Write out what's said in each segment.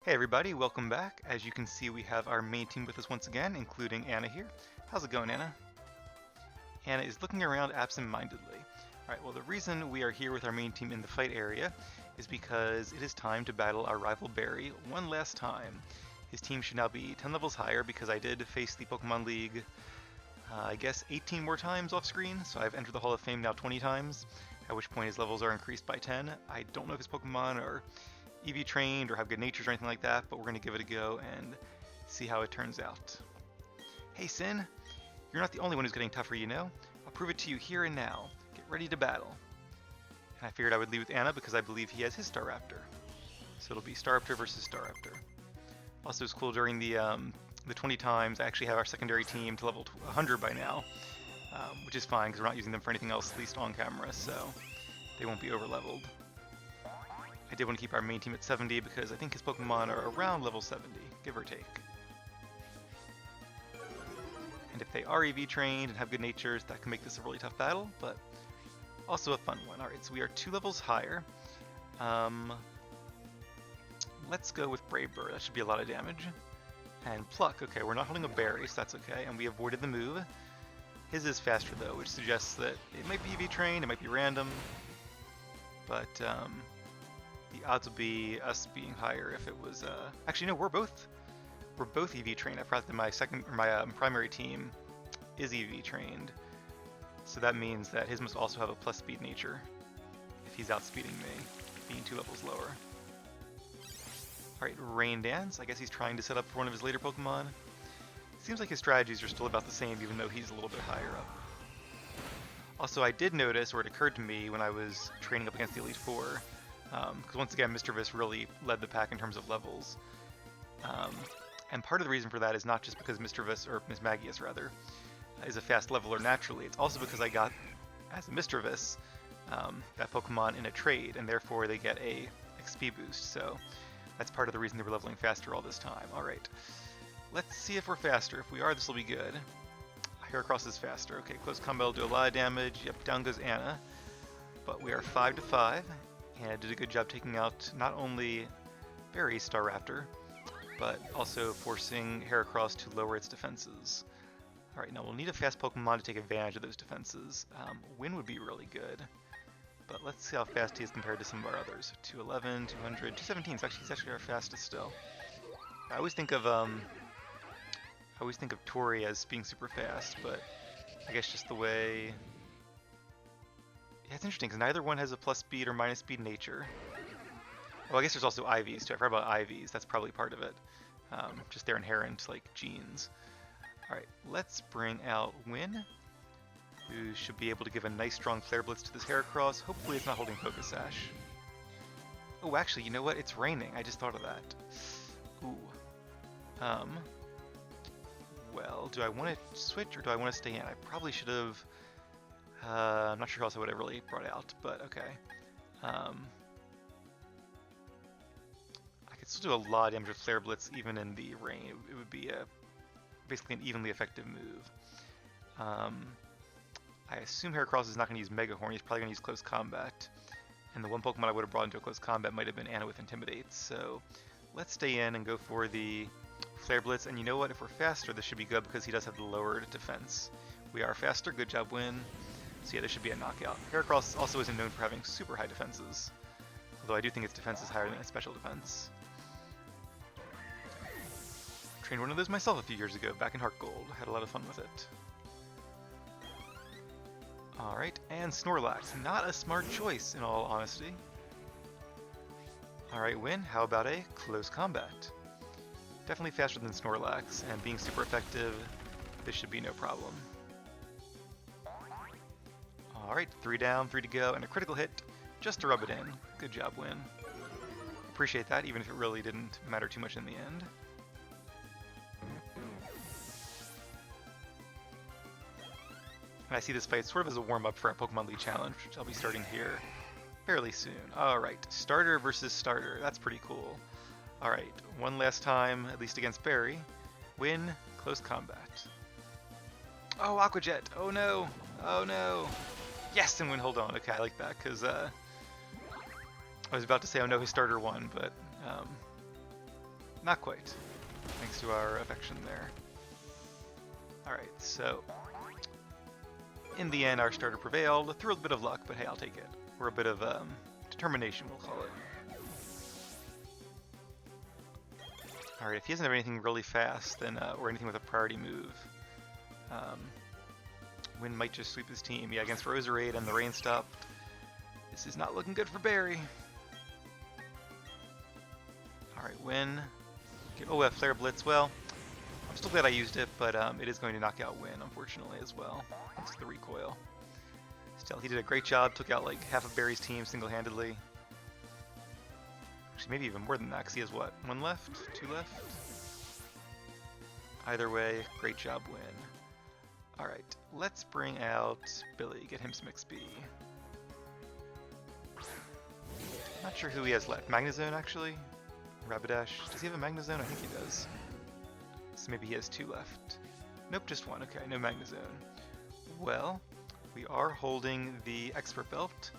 Hey everybody, welcome back. As you can see, we have our main team with us once again, including Anna here. How's it going, Anna? Anna is looking around absent-mindedly. Alright, well the reason we are here with our main team in the fight area is because it is time to battle our rival Barry one last time. His team should now be 10 levels higher because I did face the Pokemon League, I guess 18 more times off screen, so I've entered the Hall of Fame now 20 times, at which point his levels are increased by 10. I don't know if his Pokemon are EV trained or have good natures or anything like that, but we're going to give it a go and see how it turns out. Hey Sin, you're not the only one who's getting tougher, you know. I'll prove it to you here and now. Get ready to battle. And I figured I would lead with Anna because I believe he has his Staraptor. So it'll be Staraptor versus Staraptor. Also, it's cool during the 20 times I actually have our secondary team to level 100 by now, which is fine because we're not using them for anything else, at least on camera, so they won't be over leveled. I did want to keep our main team at 70 because I think his Pokemon are around level 70, give or take. And if they are EV trained and have good natures, that can make this a really tough battle, but also a fun one. Alright, so we are 2 levels higher. Let's go with Brave Bird, that should be a lot of damage. And Pluck, okay, we're not holding a berry, so that's okay, and we avoided the move. His is faster though, which suggests that it might be EV trained, it might be random, but the odds would be us being higher if it was. Actually, no, we're both EV trained. I forgot that my primary team is EV trained, so that means that his must also have a plus speed nature if he's outspeeding me, being 2 levels lower. All right, Rain Dance. I guess he's trying to set up for one of his later Pokemon. Seems like his strategies are still about the same, even though he's a little bit higher up. Also, I did notice, or it occurred to me when I was training up against the Elite Four. Because once again, Mr. Viss really led the pack in terms of levels. And part of the reason for that is not just because Mr. Viss, or Miss Magius rather, is a fast leveler naturally. It's also because I got, as a Mr. Viss, that Pokemon in a trade, and therefore they get a XP boost. So that's part of the reason they were leveling faster all this time. Alright, let's see if we're faster. If we are, this will be good. Heracross is faster. Okay, close combat will do a lot of damage. Yep, down goes Anna. But we are 5-5. And it did a good job taking out not only Barry's Staraptor, but also forcing Heracross to lower its defenses. Alright, now we'll need a fast Pokemon to take advantage of those defenses. Wind would be really good, but let's see how fast he is compared to some of our others. 211, 200, 217 is actually, he's actually our fastest still. I always think of Tori as being super fast, but I guess just the way. Yeah, it's interesting because neither one has a plus speed or minus speed nature. Well, I guess there's also IVs too. I forgot about IVs. That's probably part of it. Just their inherent like genes. All right, let's bring out Win, who should be able to give a nice strong Flare Blitz to this Heracross. Hopefully, it's not holding Pokesash. Oh, actually, you know what? It's raining. I just thought of that. Ooh. Well, do I want to switch or do I want to stay in? I probably should have. I'm not sure how else I would have really brought out, but okay. I could still do a lot of damage with Flare Blitz even in the rain. It would be basically an evenly effective move. I assume Heracross is not going to use Mega Horn. He's probably going to use Close Combat. And the one Pokemon I would have brought into a Close Combat might have been Anna with Intimidate. So let's stay in and go for the Flare Blitz. And you know what? If we're faster, this should be good because he does have the lowered defense. We are faster. Good job, Win. So yeah, this should be a knockout. Heracross also isn't known for having super high defenses, although I do think its defense is higher than its special defense. Trained one of those myself a few years ago, back in Heart Gold. Had a lot of fun with it. Alright, and Snorlax. Not a smart choice, in all honesty. Alright, Win, how about a close combat? Definitely faster than Snorlax, and being super effective, this should be no problem. Alright, 3 down, 3 to go, and a critical hit just to rub it in. Good job, Win. Appreciate that, even if it really didn't matter too much in the end. And I see this fight sort of as a warm-up for our Pokemon League Challenge, which I'll be starting here fairly soon. Alright, starter versus starter. That's pretty cool. Alright, one last time, at least against Barry. Win, close combat. Oh, Aqua Jet! Oh no! Oh no! Yes, and Win, hold on. Okay, I like that, because I was about to say, oh no, his starter won, but Not quite. Thanks to our affection there. Alright, so in the end, our starter prevailed through a bit of luck, but hey, I'll take it. Or a bit of determination, we'll call it. Alright, if he doesn't have anything really fast, then or anything with a priority move, Wynn might just sweep his team. Yeah, against Roserade and the rain stopped. This is not looking good for Barry. Alright, Wynn. Oh, Flare Blitz. Well, I'm still glad I used it, but it is going to knock out Wynn, unfortunately, as well. Thanks to the recoil. Still, he did a great job. Took out like half of Barry's team single-handedly. Actually, maybe even more than that, because he has what? 1 left? 2 left? Either way, great job, Wynn. Alright, let's bring out Billy, get him some XP. Not sure who he has left. Magnezone, actually? Rapidash. Does he have a Magnezone? I think he does. So maybe he has 2 left. Nope, just 1. Okay, no Magnezone. Well, we are holding the Expert Belt,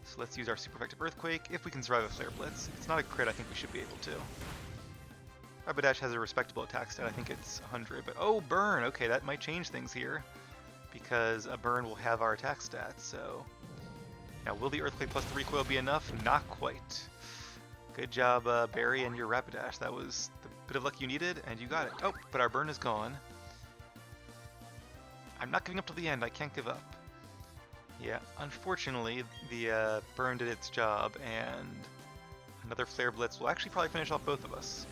so let's use our Super Effective Earthquake. If we can survive a Flare Blitz. If it's not a crit, I think we should be able to. Rapidash has a respectable attack stat. I think it's 100, but oh, Burn! Okay, that might change things here, because a Burn will have our attack stats, so... Now, will the Earthquake plus the recoil be enough? Not quite. Good job, Barry, and your Rapidash. That was the bit of luck you needed, and you got it. Oh, but our Burn is gone. I'm not giving up till the end. I can't give up. Yeah, unfortunately, the Burn did its job, and another Flare Blitz will actually probably finish off both of us.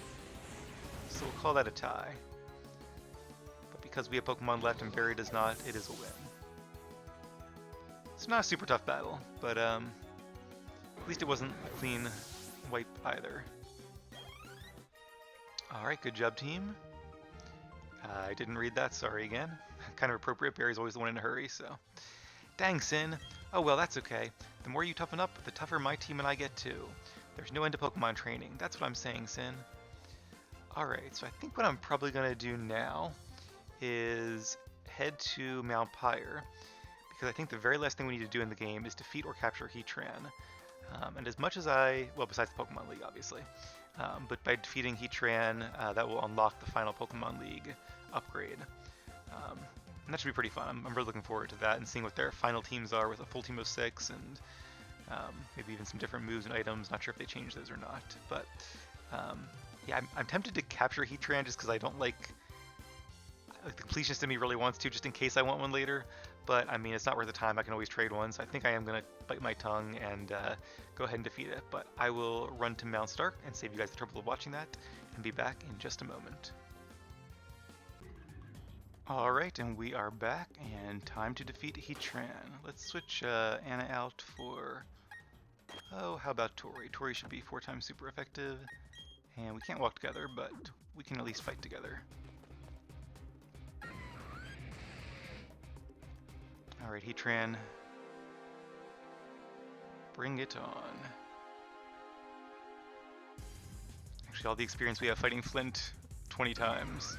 So we'll call that a tie. But because we have Pokemon left and Barry does not, it is a win. It's not a super tough battle, but at least it wasn't a clean wipe either. Alright, good job, team. I didn't read that, sorry again. Kind of appropriate, Barry's always the one in a hurry, so... Dang, Sin. Oh well, that's okay. The more you toughen up, the tougher my team and I get too. There's no end to Pokemon training. That's what I'm saying, Sin. Alright, so I think what I'm probably going to do now is head to Mount Pyre, because I think the very last thing we need to do in the game is defeat or capture Heatran. And as much as well, besides the Pokemon League, obviously, but by defeating Heatran, that will unlock the final Pokemon League upgrade. And that should be pretty fun. I'm really looking forward to that and seeing what their final teams are with a full team of 6 and maybe even some different moves and items. Not sure if they change those or not, but yeah, I'm tempted to capture Heatran just because I don't like the completionist in me really wants to, just in case I want one later. But I mean, it's not worth the time. I can always trade one, so I think I am gonna bite my tongue and go ahead and defeat it. But I will run to Mount Stark and save you guys the trouble of watching that, and be back in just a moment. Alright, and we are back, and time to defeat Heatran. Let's switch Anna out for... Oh, how about Tori? Tori should be 4 times super effective, and we can't walk together, but we can at least fight together. Alright, Heatran. Bring it on. Actually, all the experience we have fighting Flint 20 times.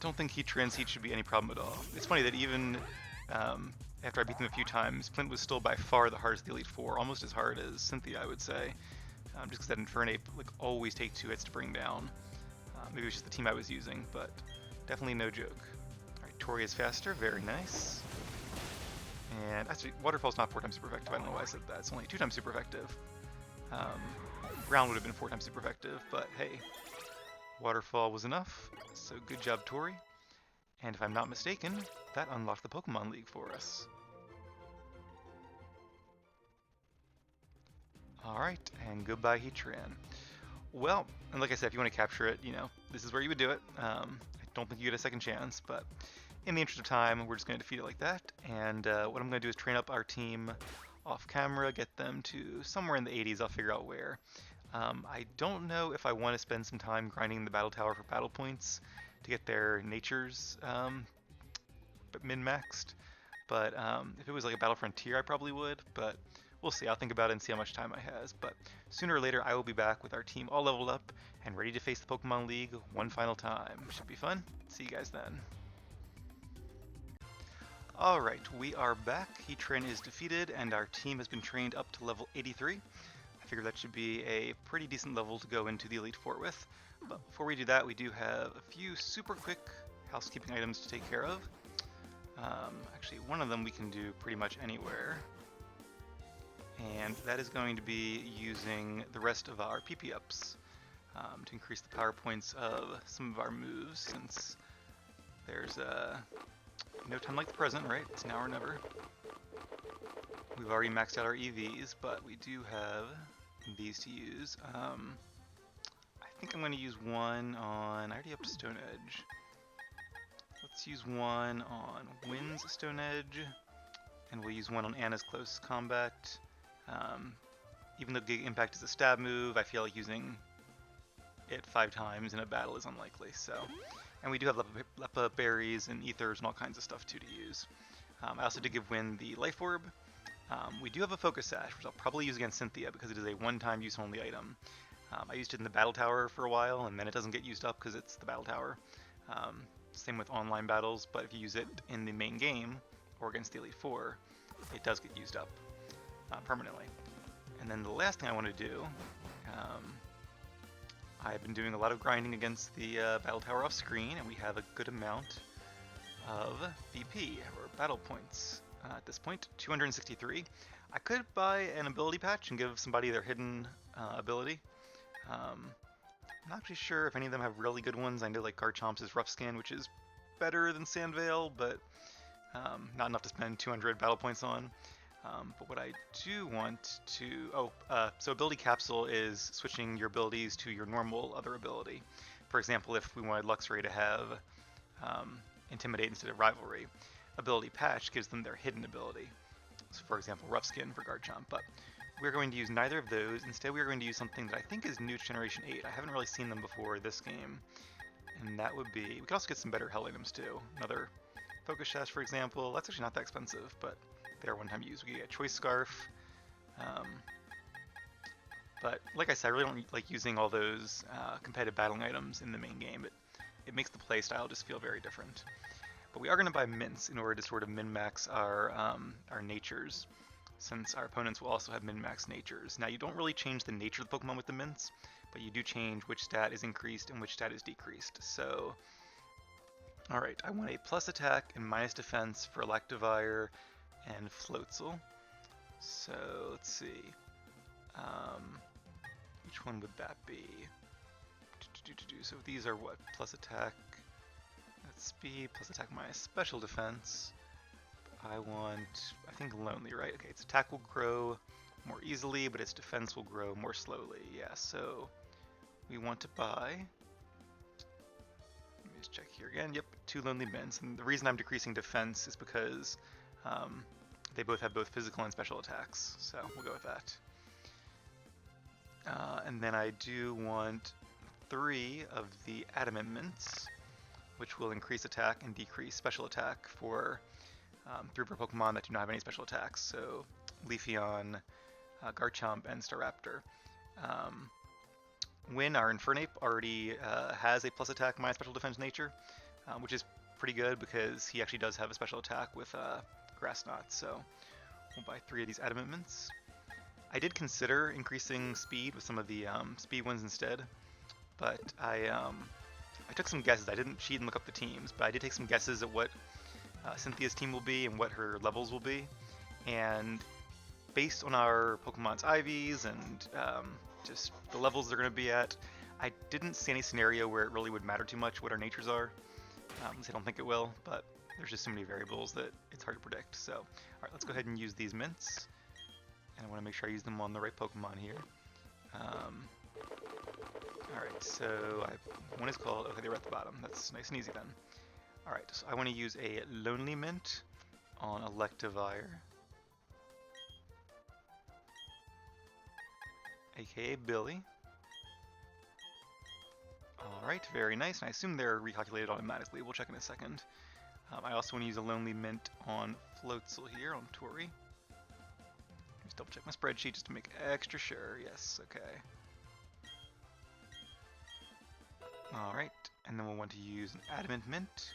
Don't think Heatran's heat should be any problem at all. It's funny that even after I beat them a few times, Flint was still by far the hardest of the Elite Four, almost as hard as Cynthia, I would say. Just because that Infernape like always take 2 hits to bring down. Maybe it was just the team I was using, but definitely no joke. Alright, Tori is faster, very nice. And actually, Waterfall's not 4 times super effective, I don't know why I said that. It's only 2 times super effective. Ground would have been 4 times super effective, but hey. Waterfall was enough, so good job, Tori. And if I'm not mistaken, that unlocked the Pokemon League for us. Alright, and goodbye, Heatran. Well, and like I said, if you want to capture it, you know, this is where you would do it. I don't think you get a second chance, but in the interest of time, we're just going to defeat it like that. And what I'm going to do is train up our team off camera, get them to somewhere in the 80s, I'll figure out where. I don't know if I want to spend some time grinding the battle tower for battle points to get their natures min-maxed, but if it was like a battle frontier I probably would, but we'll see. I'll think about it and see how much time I has, but sooner or later I will be back with our team all leveled up and ready to face the Pokemon League one final time. Should be fun. See you guys then. Alright, we are back. Heatran is defeated and our team has been trained up to level 83. I figure that should be a pretty decent level to go into the Elite Four with. But before we do that, we do have a few super quick housekeeping items to take care of. Actually, one of them we can do pretty much anywhere. And that is going to be using the rest of our PP ups to increase the power points of some of our moves, since there's no time like the present, right? It's now or never. We've already maxed out our EVs, but we do have these to use. I think I'm going to use one on... I already upped Stone Edge. Let's use one on Wynn's Stone Edge, and we'll use one on Anna's Close Combat. Even though Gig Impact is a stab move, I feel like using it 5 times in a battle is unlikely. So, and we do have Lepa Berries and Ethers and all kinds of stuff too to use. I also did give Wynn the Life Orb. We do have a Focus Sash, which I'll probably use against Cynthia because it is a one-time use only item. I used it in the Battle Tower for a while, and then it doesn't get used up because it's the Battle Tower. Same with online battles, but if you use it in the main game or against the Elite Four, it does get used up permanently. And then the last thing I want to do, I've been doing a lot of grinding against the Battle Tower off screen, and we have a good amount of BP, or battle points. At this point, 263. I could buy an ability patch and give somebody their hidden ability. I'm not actually sure if any of them have really good ones. I know like Garchomp's Rough Skin, which is better than Sandvale, but not enough to spend 200 battle points on. But what I do want to... so Ability Capsule is switching your abilities to your normal other ability. For example, if we wanted Luxray to have Intimidate instead of Rivalry, Ability Patch gives them their hidden ability. So for example, Rough Skin for Garchomp. But we're going to use neither of those. Instead, we are going to use something that I think is new to Generation 8. I haven't really seen them before this game. And that would be... We could also get some better Hell items too. Another Focus Sash, for example. That's actually not that expensive, but they are one-time use. We get a Choice Scarf. But like I said, I really don't like using all those competitive battling items in the main game. It makes the playstyle just feel very different. But we are going to buy mints in order to sort of min-max our natures, since our opponents will also have min-max natures. Now, you don't really change the nature of the Pokemon with the mints, but you do change which stat is increased and which stat is decreased. So, alright, I want a plus attack and minus defense for Electivire and Floatzel. So, let's see. Which one would that be? So these are what? Plus attack, that's speed, plus attack minus special defense. I want, I think Lonely, right? Okay, its attack will grow more easily, but its defense will grow more slowly. Yeah, so we want to buy, let me just check here again. Yep, 2 Lonely Mints. And the reason I'm decreasing defense is because they both have both physical and special attacks. So we'll go with that. And then I do want 3 of the Adamant Mints, which will increase attack and decrease special attack for 3 per Pokemon that do not have any special attacks. So Leafeon, Garchomp, and Staraptor. Wynn, our Infernape, already has a plus attack minus special defense nature, which is pretty good because he actually does have a special attack with Grass Knot. So we'll buy 3 of these Adamant Mints. I did consider increasing speed with some of the speed ones instead, but I took some guesses. I didn't cheat and look up the teams, but I did take some guesses at what Cynthia's team will be and what her levels will be. And based on our Pokemon's IVs and just the levels they're going to be at, I didn't see any scenario where it really would matter too much what our natures are. I don't think it will, but there's just so many variables that it's hard to predict. So, alright, let's go ahead and use these mints. And I want to make sure I use them on the right Pokemon here. Alright, so one is called... Okay, they were at the bottom. That's nice and easy then. Alright, so I want to use a Lonely Mint on Electivire, aka Billy. Alright, very nice. And I assume they're recalculated automatically. We'll check in a second. I also want to use a Lonely Mint on Floatzel here, on Tori. Just double check my spreadsheet just to make extra sure. Yes, okay. Alright, and then we'll want to use an Adamant Mint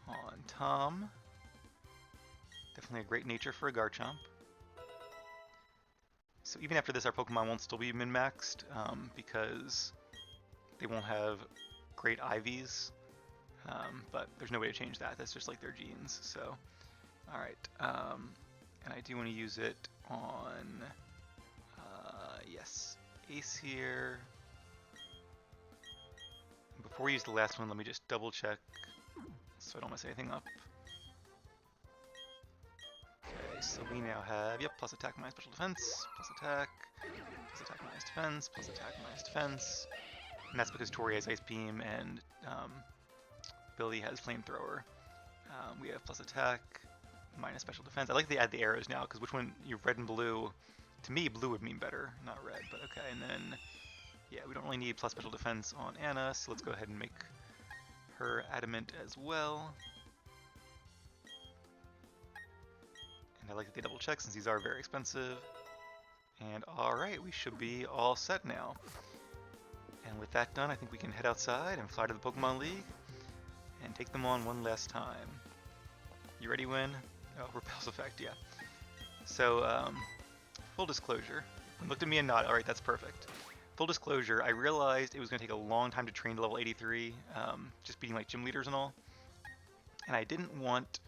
on Tom. Definitely a great nature for a Garchomp. So even after this, our Pokemon won't still be min-maxed because they won't have great IVs, but there's no way to change that. That's just like their genes. So, all right, and I do want to use it on, yes, Ace here. Before we use the last one, let me just double check so I don't mess anything up. Okay, so we now have, yep, plus attack minus special defense, plus attack minus defense, plus attack minus defense. And that's because Tori has Ice Beam and Billy has Flamethrower. We have plus attack minus special defense. I like to add the arrows now because which one, you have red and blue. To me, blue would mean better, not red, but okay. And then, yeah, we don't really need plus special defense on Anna, so let's go ahead and make her adamant as well. And I like that they double check since these are very expensive. And alright, we should be all set now. And with that done, I think we can head outside and fly to the Pokemon League and take them on one last time. You ready, Win? Oh, repulse effect, yeah. So, full disclosure. Win looked at me and nodded. Alright, that's perfect. Full disclosure, I realized it was going to take a long time to train to level 83, just beating like gym leaders and all. And I didn't want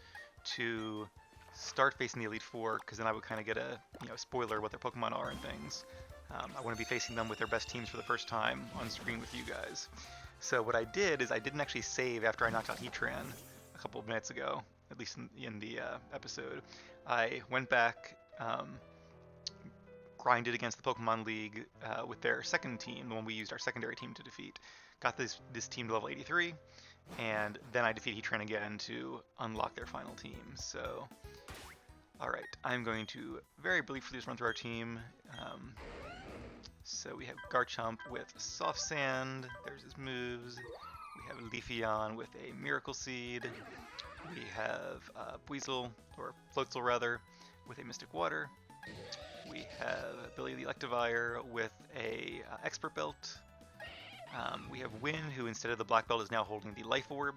to start facing the Elite Four because then I would kind of get a spoiler what their Pokemon are and things. I want to be facing them with their best teams for the first time on screen with you guys. So what I did is I didn't actually save after I knocked out Heatran a couple of minutes ago, at least in the episode. I went back, grinded against the Pokemon League with their second team, the one we used our secondary team to defeat. Got this team to level 83, and then I defeat Heatran again to unlock their final team. So, alright, I'm going to very briefly just run through our team. So we have Garchomp with Soft Sand, there's his moves. We have Leafeon with a Miracle Seed. We have Buizel, or Floatzel rather, with a Mystic Water. We have Billy the Electivire with a Expert Belt. We have Win, who instead of the Black Belt is now holding the Life Orb,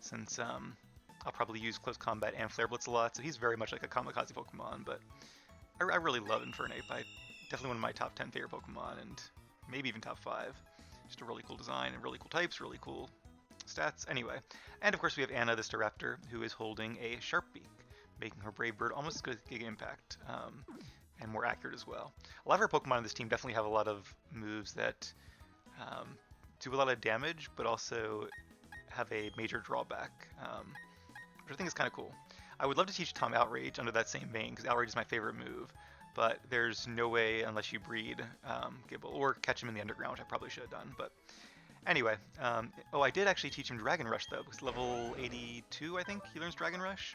since I'll probably use Close Combat and Flare Blitz a lot, so he's very much like a Kamikaze Pokemon, but I really love Infernape. Definitely one of my top 10 favorite Pokemon, and maybe even top 5. Just a really cool design, and really cool types, really cool stats. Anyway, and of course we have Anna the Staraptor, who is holding a Sharp Beak, making her Brave Bird almost as good as Giga Impact, and more accurate as well. A lot of our Pokemon on this team definitely have a lot of moves that do a lot of damage, but also have a major drawback, which I think is kind of cool. I would love to teach Tom Outrage under that same vein, because Outrage is my favorite move, but there's no way unless you breed Gibble, or catch him in the underground, which I probably should have done, but anyway. Oh, I did actually teach him Dragon Rush, though, because level 82, I think, he learns Dragon Rush.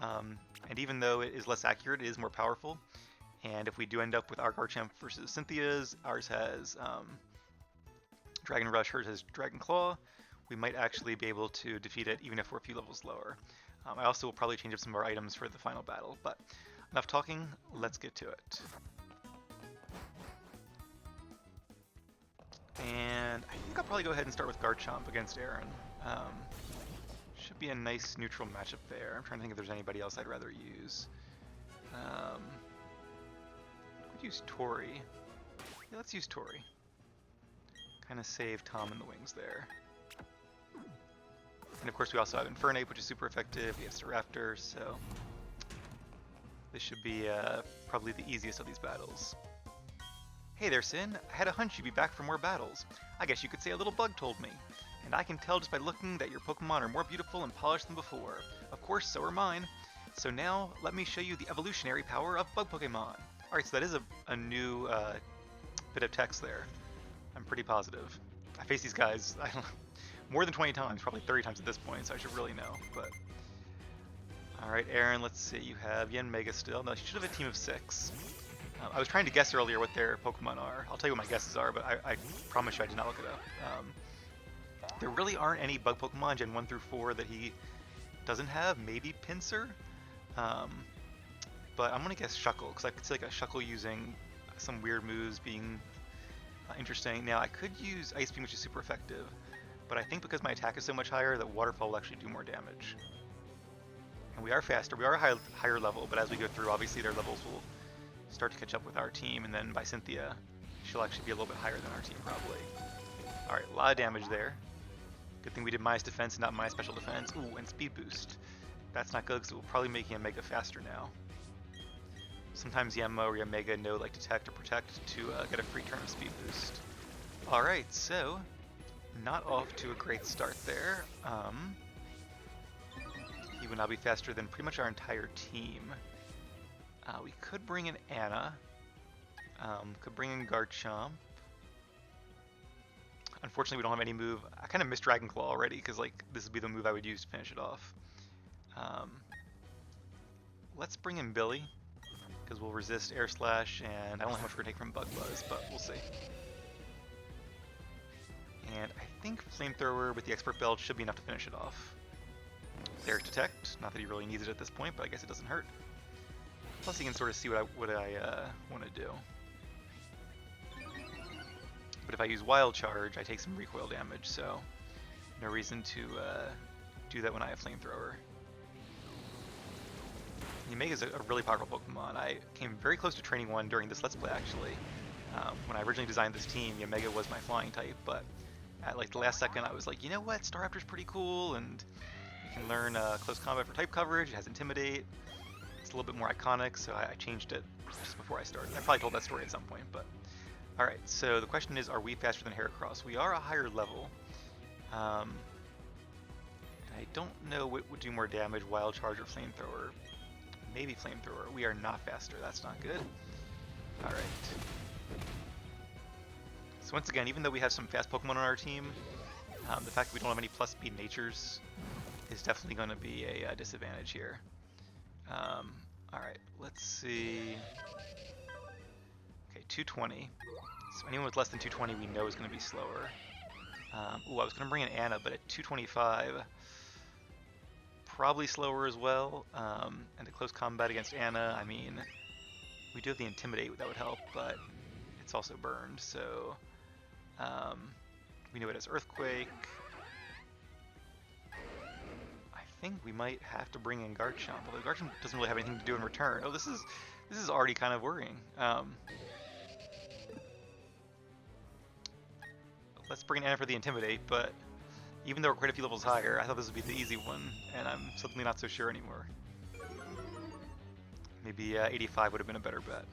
And even though it is less accurate, it is more powerful. And if we do end up with our Garchomp versus Cynthia's, ours has Dragon Rush, hers has Dragon Claw, we might actually be able to defeat it even if we're a few levels lower. I also will probably change up some of our items for the final battle, but enough talking, let's get to it. And I think I'll probably go ahead and start with Garchomp against Aaron. Should be a nice neutral matchup there. I'm trying to think if there's anybody else I'd rather use. Could use Tori. Yeah, let's use Tori. Kind of save Tom in the wings there. And of course we also have Infernape, which is super effective. We have Staraptor, so this should be probably the easiest of these battles. Hey there, Sin. I had a hunch you'd be back for more battles. I guess you could say a little bug told me. And I can tell just by looking that your Pokemon are more beautiful and polished than before. Of course, so are mine. So now, let me show you the evolutionary power of bug Pokemon. Alright, so that is a new bit of text there. I'm pretty positive. I face these guys more than 20 times, probably 30 times at this point, so I should really know. But alright, Aaron, let's see. You have Yanmega still. No, you should have a team of 6. I was trying to guess earlier what their Pokemon are. I'll tell you what my guesses are, but I promise you I did not look it up. There really aren't any bug Pokemon Gen 1 through 4 that he doesn't have. Maybe Pinsir? But I'm going to guess Shuckle, because I could see like a Shuckle using some weird moves being interesting. Now, I could use Ice Beam, which is super effective, but I think because my attack is so much higher that Waterfall will actually do more damage. And we are faster. We are a higher level, but as we go through, obviously their levels will start to catch up with our team, and then by Cynthia, she'll actually be a little bit higher than our team probably. Alright, a lot of damage there. Good thing we did minus defense and not minus special defense. Ooh, and speed boost. That's not good because it will probably make Yamega faster now. Sometimes Yama or Yamega know like detect or protect to get a free turn of speed boost. Alright, so not off to a great start there. He would now be faster than pretty much our entire team. We could bring in Anna. Could bring in Garchomp. Unfortunately, we don't have any move. I kind of missed Dragon Claw already because like this would be the move I would use to finish it off. Let's bring in Billy because we'll resist Air Slash, and I don't know how much we're gonna take from Bug Buzz, but we'll see. And I think Flamethrower with the Expert Belt should be enough to finish it off. There's Detect. Not that he really needs it at this point, but I guess it doesn't hurt. Plus, he can sort of see what I want to do. But if I use Wild Charge, I take some recoil damage, so no reason to do that when I have Flamethrower. Yamega is a really powerful Pokemon. I came very close to training one during this Let's Play, actually. When I originally designed this team, Yamega was my flying type, but at like the last second I was like, you know what, Staraptor's pretty cool, and you can learn close combat for type coverage, it has Intimidate, it's a little bit more iconic, so I changed it just before I started. I probably told that story at some point, but... Alright, so the question is, are we faster than Heracross? We are a higher level. And I don't know what would do more damage, Wild Charge or Flamethrower. Maybe Flamethrower. We are not faster, that's not good. Alright. So once again, even though we have some fast Pokemon on our team, the fact that we don't have any plus speed natures is definitely going to be a disadvantage here. Alright, let's see... Okay, 220. So anyone with less than 220 we know is going to be slower. Ooh, I was going to bring in Anna, but at 225, probably slower as well. And the close combat against Anna, I mean, we do have the Intimidate, that would help, but it's also burned, so we know it has Earthquake. I think we might have to bring in Garchomp, although Garchomp doesn't really have anything to do in return. Oh, this is already kind of worrying. Let's bring in Anna for the Intimidate, but even though we're quite a few levels higher, I thought this would be the easy one, and I'm suddenly not so sure anymore. Maybe 85 would have been a better bet.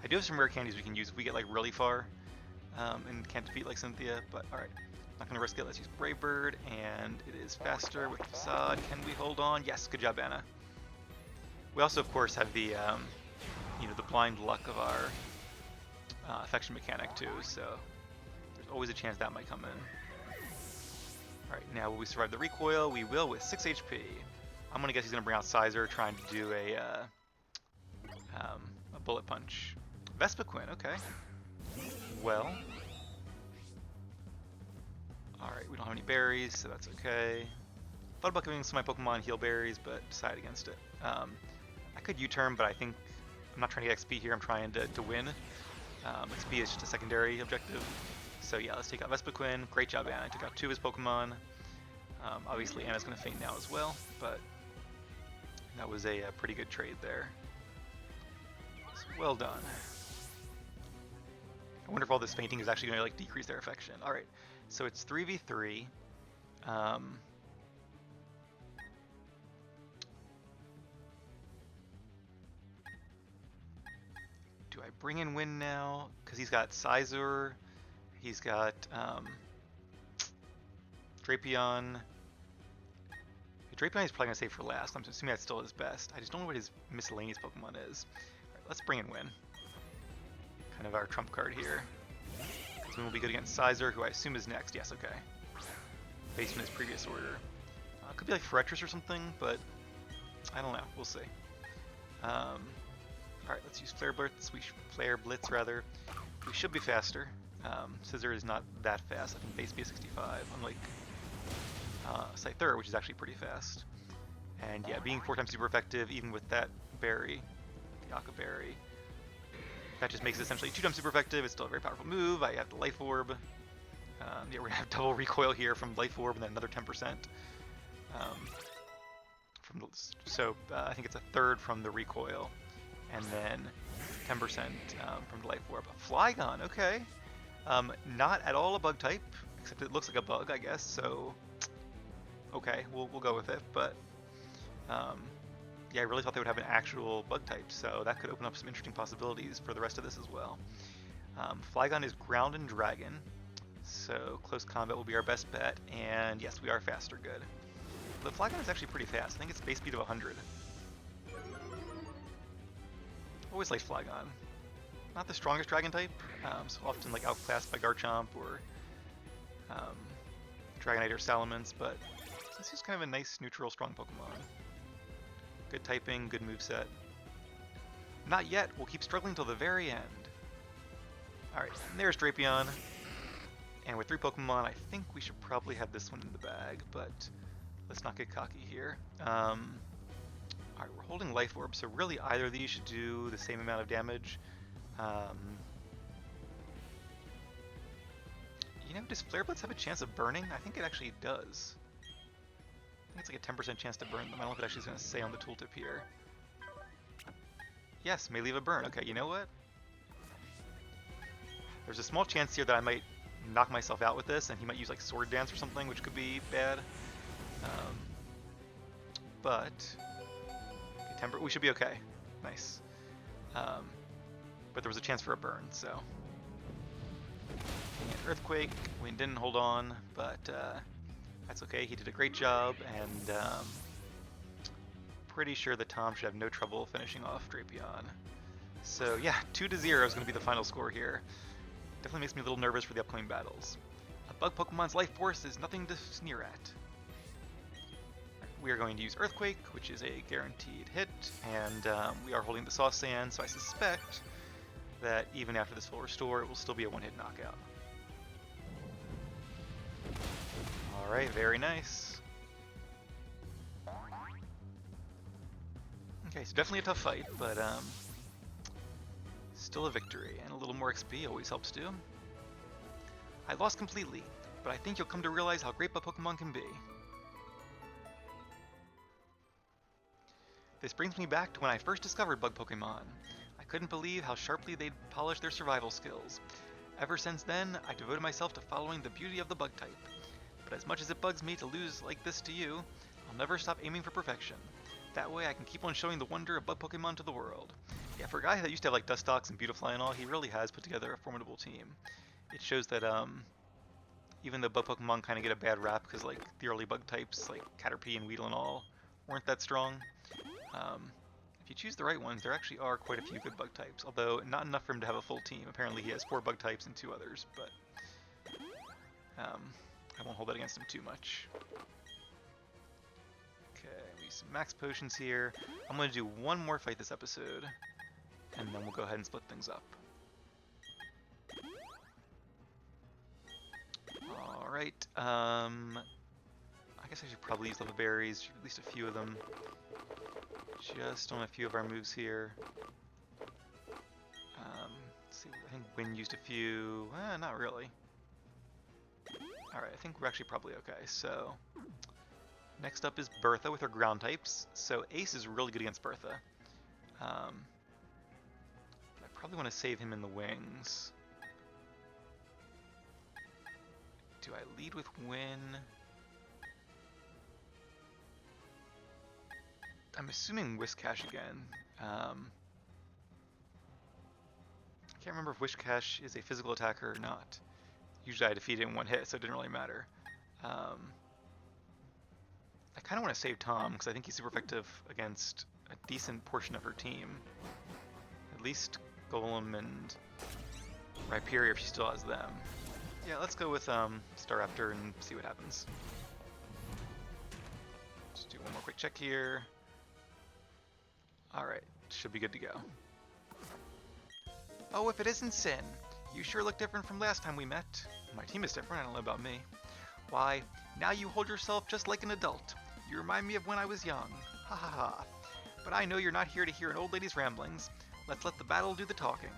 I do have some rare candies we can use if we get like really far and can't defeat like Cynthia, but alright. Not going to risk it. Let's use Brave Bird, and it is faster with Facade. Can we hold on? Yes, good job, Anna. We also, of course, have the the blind luck of our affection mechanic too, so there's always a chance that might come in. Alright, now will we survive the recoil? We will with 6 HP. I'm gonna guess he's gonna bring out Sizer, trying to do a bullet punch. Vespiquen, okay. Well. Alright, we don't have any berries, so that's okay. Thought about giving some of my Pokemon heal berries, but decided against it. I could U-turn, but I think I'm not trying to get XP here, I'm trying to win. XP is just a secondary objective. So yeah, let's take out Vespiquen. Great job, Anna. I took out 2 of his Pokemon. Obviously, Anna's going to faint now as well, but that was a pretty good trade there. So well done. I wonder if all this fainting is actually going to like decrease their affection. All right, so it's 3v3. Do I bring in Wind now? Because he's got Sizer, he's got Drapion. Drapion is probably going to save for last. I'm assuming that's still his best. I just don't know what his miscellaneous Pokemon is. Alright, let's bring in Win. Kind of our trump card here. Because Win will be good against Sizer, who I assume is next. Yes, okay. Based on his previous order. Could be like Forretress or something, but I don't know. We'll see. Alright, let's use Flare Blitz rather. We should be faster. Scissor is not that fast. I think base speed is 65, unlike Scyther, which is actually pretty fast. And yeah, being 4 times super effective, even with that berry, the Aqua Berry, that just makes it essentially 2 times super effective. It's still a very powerful move. I have the Life Orb. Yeah, we're gonna have double recoil here from Life Orb, and then another 10%. So I think it's a third from the recoil, and then 10% from the Life Orb. Flygon, okay. Not at all a bug type, except it looks like a bug, I guess, so... Okay, we'll go with it, but... yeah, I really thought they would have an actual bug type, so that could open up some interesting possibilities for the rest of this as well. Flygon is ground and dragon, so close combat will be our best bet, and yes, we are faster, good. The Flygon is actually pretty fast. I think it's base speed of 100. Always liked Flygon. Not the strongest dragon type, so often like outclassed by Garchomp or Dragonite or Salamence, but this is kind of a nice neutral strong Pokemon. Good typing, good moveset. Not yet, we'll keep struggling till the very end. Alright, there's Drapion. And with 3 Pokemon, I think we should probably have this one in the bag, but let's not get cocky here. Alright, we're holding Life Orb, so really either of these should do the same amount of damage. You know, does Flare Blitz have a chance of burning? I think it actually does. I think it's like a 10% chance to burn them. I don't know if it actually is going to say on the tooltip here. Yes, may leave a burn. Okay, you know what? There's a small chance here that I might knock myself out with this, and he might use like Sword Dance or something, which could be bad. But we should be okay. Nice. But there was a chance for a burn, so. And Earthquake, we didn't hold on, but that's okay. He did a great job, and pretty sure that Tom should have no trouble finishing off Drapion. So yeah, 2-0 is going to be the final score here. Definitely makes me a little nervous for the upcoming battles. A bug Pokemon's life force is nothing to sneer at. We are going to use Earthquake, which is a guaranteed hit, and we are holding the Sauce Sand, so I suspect that even after this full restore, it will still be a one-hit knockout. Alright, very nice. Okay, so definitely a tough fight, but still a victory, and a little more XP always helps too. I lost completely, but I think you'll come to realize how great a Pokemon can be. This brings me back to when I first discovered bug Pokemon. I couldn't believe how sharply they'd polished their survival skills. Ever since then, I devoted myself to following the beauty of the bug type. But as much as it bugs me to lose like this to you, I'll never stop aiming for perfection. That way I can keep on showing the wonder of bug Pokemon to the world. Yeah, for a guy that used to have like Dustox and Beautifly and all, he really has put together a formidable team. It shows that even though bug Pokemon kind of get a bad rap because like the early bug types like Caterpie and Weedle and all weren't that strong, if you choose the right ones, there actually are quite a few good bug types, although not enough for him to have a full team. Apparently he has 4 bug types and 2 others, but I won't hold that against him too much. Okay, we use some max potions here. I'm going to do one more fight this episode, and then we'll go ahead and split things up. Alright, I guess I should probably use level berries, at least a few of them. Just on a few of our moves here. Let's see, I think Wind used a few. Not really. Alright, I think we're actually probably okay. So, next up is Bertha with her ground types. So Ace is really good against Bertha. I probably want to save him in the wings. Do I lead with Win? I'm assuming Whiscash again. I can't remember if Whiscash is a physical attacker or not. Usually I defeat it in one hit, so it didn't really matter. I kind of want to save Tom, because I think he's super effective against a decent portion of her team. At least Golem and Riperior if she still has them. Yeah, let's go with Staraptor and see what happens. Just do one more quick check here. Alright, should be good to go. Oh, if it isn't Sin! You sure look different from last time we met. My team is different, I don't know about me. Why, now you hold yourself just like an adult. You remind me of when I was young. Ha ha ha. But I know you're not here to hear an old lady's ramblings. Let's let the battle do the talking.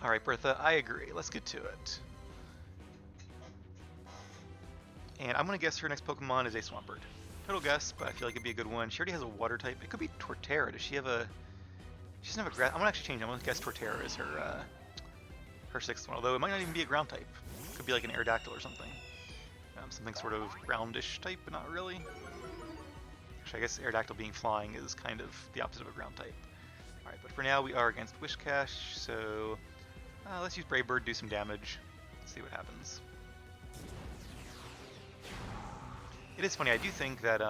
Alright, Bertha, I agree. Let's get to it. And I'm going to guess her next Pokemon is a Swampert. Total guess, but I feel like it'd be a good one. She already has a water type. It could be Torterra. Does she have a She doesn't have a grass. I'm gonna actually change. I'm gonna guess Torterra is her 6th one. Although it might not even be a ground type. It could be like an Aerodactyl or something. Something sort of groundish type, but not really. Actually, I guess Aerodactyl being flying is kind of the opposite of a ground type. Alright, but for now we are against Wishcash, so let's use Brave Bird, do some damage, see what happens. It is funny, I do think that,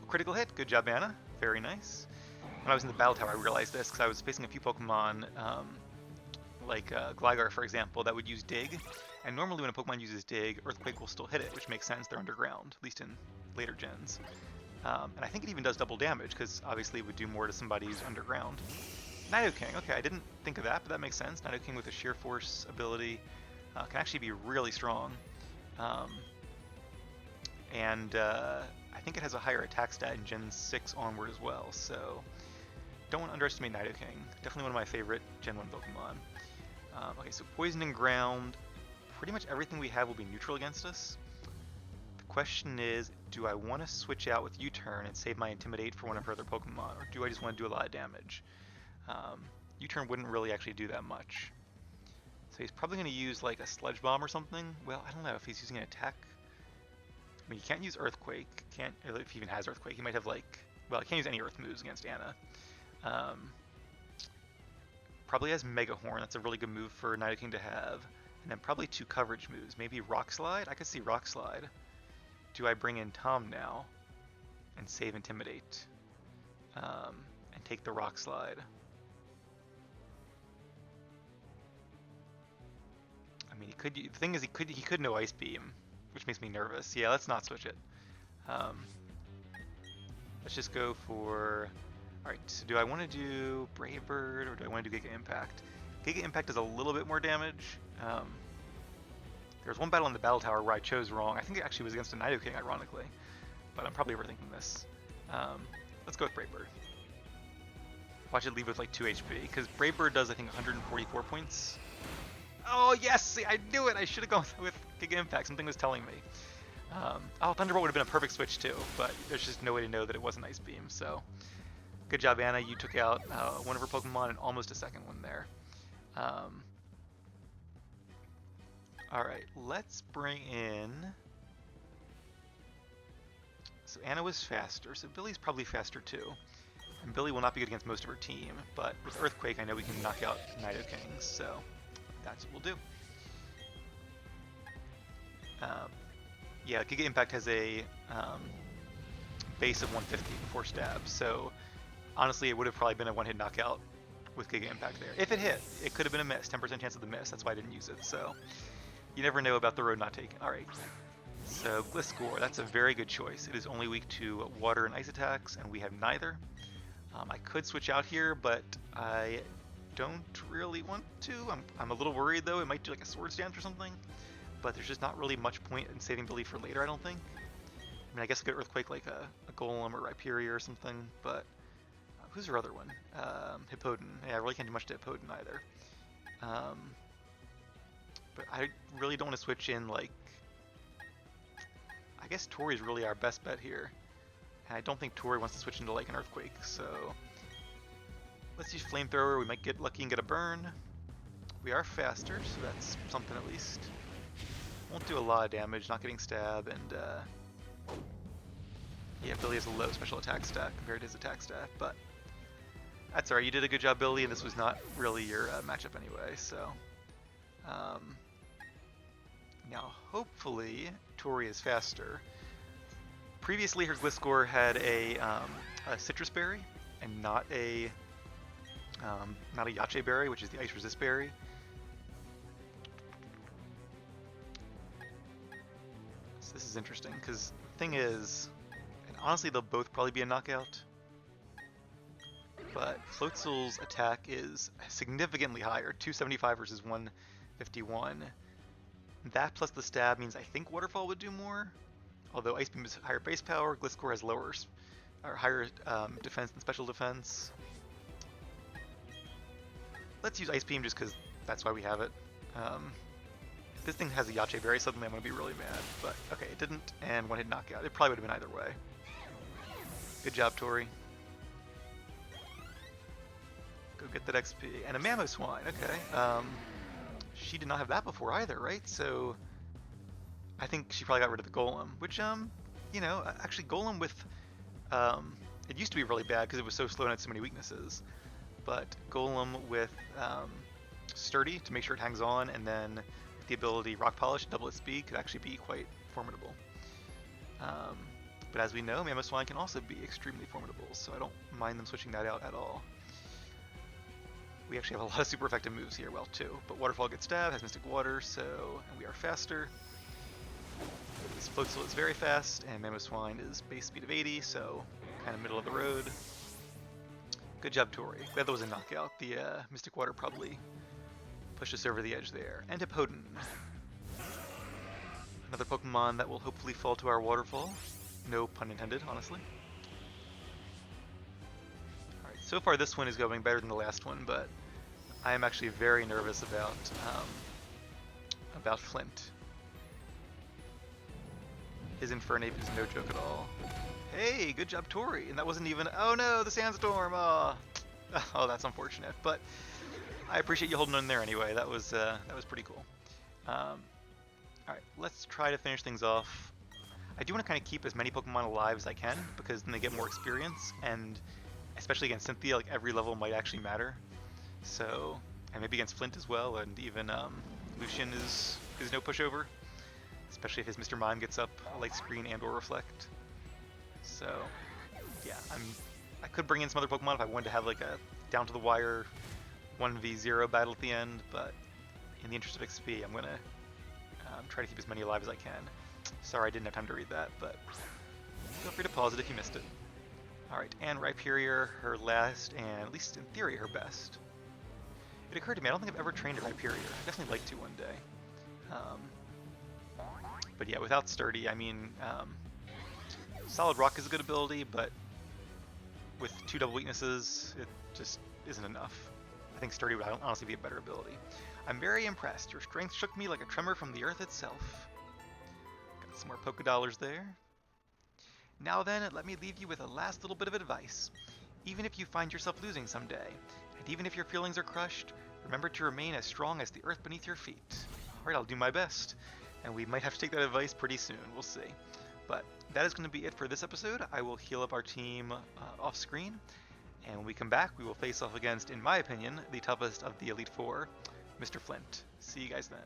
critical hit, good job Anna, very nice. When I was in the Battle Tower I realized this, because I was facing a few Pokemon, like Gligar for example, that would use Dig, and normally when a Pokemon uses Dig, Earthquake will still hit it, which makes sense, they're underground, at least in later gens. And I think it even does double damage, because obviously it would do more to somebody who's underground. Nidoking, okay, I didn't think of that, but that makes sense. Nidoking with a Sheer Force ability can actually be really strong. And I think it has a higher attack stat in Gen 6 onward as well, so don't underestimate Nidoking. Definitely one of my favorite Gen 1 Pokemon. Okay, so Poison and Ground, pretty much everything we have will be neutral against us. Question is, do I want to switch out with U-Turn and save my Intimidate for one of her other Pokemon, or do I just want to do a lot of damage? U-Turn wouldn't really actually do that much. So he's probably going to use like a Sludge Bomb or something. Well, I don't know if he's using an attack. I mean, he can't use Earthquake. Can't, if he even has Earthquake. He might have like, well, he can't use any Earth moves against Anna. Probably has Mega Horn. That's a really good move for Nidoking to have. And then probably 2 coverage moves. Maybe Rock Slide? I could see Rock Slide. Do I bring in Tom now and save Intimidate and take the Rock Slide? I mean, he could. The thing is, he could no Ice Beam, which makes me nervous. Yeah, let's not switch it. Let's just go for. All right. So do I want to do Brave Bird or do I want to do Giga Impact? Giga Impact does a little bit more damage. There was one battle in the Battle Tower where I chose wrong. I think it actually was against a Nidoking, ironically. But I'm probably overthinking this. Let's go with Brave Bird. Watch it leave with like 2 HP, because Brave Bird does, I think, 144 points. Oh, yes! See, I knew it! I should have gone with Giga Impact. Something was telling me. Oh, Thunderbolt would have been a perfect switch, too. But there's just no way to know that it wasn't Ice Beam, so... Good job, Anna. You took out one of her Pokemon and almost a second one there. Alright, let's bring in... So Anna was faster, so Billy's probably faster too. And Billy will not be good against most of her team, but with Earthquake I know we can knock out Nidoking, so that's what we'll do. Yeah, Giga Impact has a base of 150 before stab, so honestly it would have probably been a one-hit knockout with Giga Impact there. If it hit, it could have been a miss, 10% chance of the miss, that's why I didn't use it, so... You never know about the road not taken. Alright, so Gliscor, that's a very good choice. It is only weak to water and ice attacks, and we have neither. I could switch out here, but I don't really want to. I'm a little worried though, it might do like a Swords Dance or something, but there's just not really much point in saving Billy for later, I don't think. I mean, I guess I could Earthquake like a Golem or Riperior or something, but who's her other one? Hippowdon. Yeah, I really can't do much to Hippowdon either. But I really don't want to switch in, like... I guess Tori is really our best bet here. And I don't think Tori wants to switch into, like, an Earthquake, so... Let's use Flamethrower, we might get lucky and get a burn. We are faster, so that's something at least. Won't do a lot of damage, not getting stab, and, yeah, Billy has a low special attack stat compared to his attack stat, but... That's alright, you did a good job, Billy, and this was not really your matchup anyway, so... Now, hopefully, Tori is faster. Previously, her Gliscor had a Citrus Berry, and not a Yache Berry, which is the Ice Resist Berry. So this is interesting, because the thing is, and honestly, they'll both probably be a knockout. But Floatzel's attack is significantly higher, 275 versus 151. That plus the stab means I think Waterfall would do more. Although Ice Beam is higher base power, Gliscor has lower or higher defense than special defense. Let's use Ice Beam just because that's why we have it. If this thing has a Yache Berry, suddenly I'm going to be really mad. But okay, it didn't, and one hit knockout. It probably would have been either way. Good job, Tori. Go get that XP. And a Mamoswine, okay. She did not have that before either, right? So I think she probably got rid of the Golem, which, you know, actually Golem with, it used to be really bad because it was so slow and had so many weaknesses. But Golem with Sturdy to make sure it hangs on, and then with the ability Rock Polish, double its speed, could actually be quite formidable. But as we know, Mamoswine can also be extremely formidable, so I don't mind them switching that out at all. We actually have a lot of super effective moves here, well, too. But Waterfall gets Stab, has Mystic Water, so and we are faster. This Floatzel is very fast, and Mamoswine is base speed of 80, so kind of middle of the road. Good job, Tori. That was a knockout. The Mystic Water probably pushed us over the edge there. Antipodon. Another Pokemon that will hopefully fall to our waterfall. No pun intended, honestly. Alright, so far this one is going better than the last one, but I am actually very nervous about Flint. His Infernape is no joke at all. Hey, good job, Tori. And that wasn't even... Oh no, the Sandstorm! Oh, that's unfortunate. But I appreciate you holding on there anyway. That was pretty cool. Alright, let's try to finish things off. I do want to kind of keep as many Pokemon alive as I can, because then they get more experience, and especially against Cynthia, like every level might actually matter. So, and maybe against Flint as well, and even Lucian is no pushover. Especially if his Mr. Mime gets up a light screen and or reflect. So, yeah, I could bring in some other Pokemon if I wanted to have like a down to the wire 1v0 battle at the end, but in the interest of XP, I'm gonna try to keep as many alive as I can. Sorry I didn't have time to read that, but feel free to pause it if you missed it. Alright, and Riperior, her last, and at least in theory, her best. It occurred to me, I don't think I've ever trained a Riperior. I'd definitely like to one day. But yeah, without Sturdy, I mean, Solid Rock is a good ability, but with 2 double weaknesses, it just isn't enough. I think Sturdy would honestly be a better ability. I'm very impressed. Your strength shook me like a tremor from the earth itself. Got some more Pokédollars there. Now then, let me leave you with a last little bit of advice. Even if you find yourself losing someday, and even if your feelings are crushed, remember to remain as strong as the earth beneath your feet. Alright, I'll do my best. And we might have to take that advice pretty soon, we'll see. But that is going to be it for this episode. I will heal up our team off screen, and when we come back, we will face off against, in my opinion, the toughest of the Elite Four, Mr. Flint. See you guys then.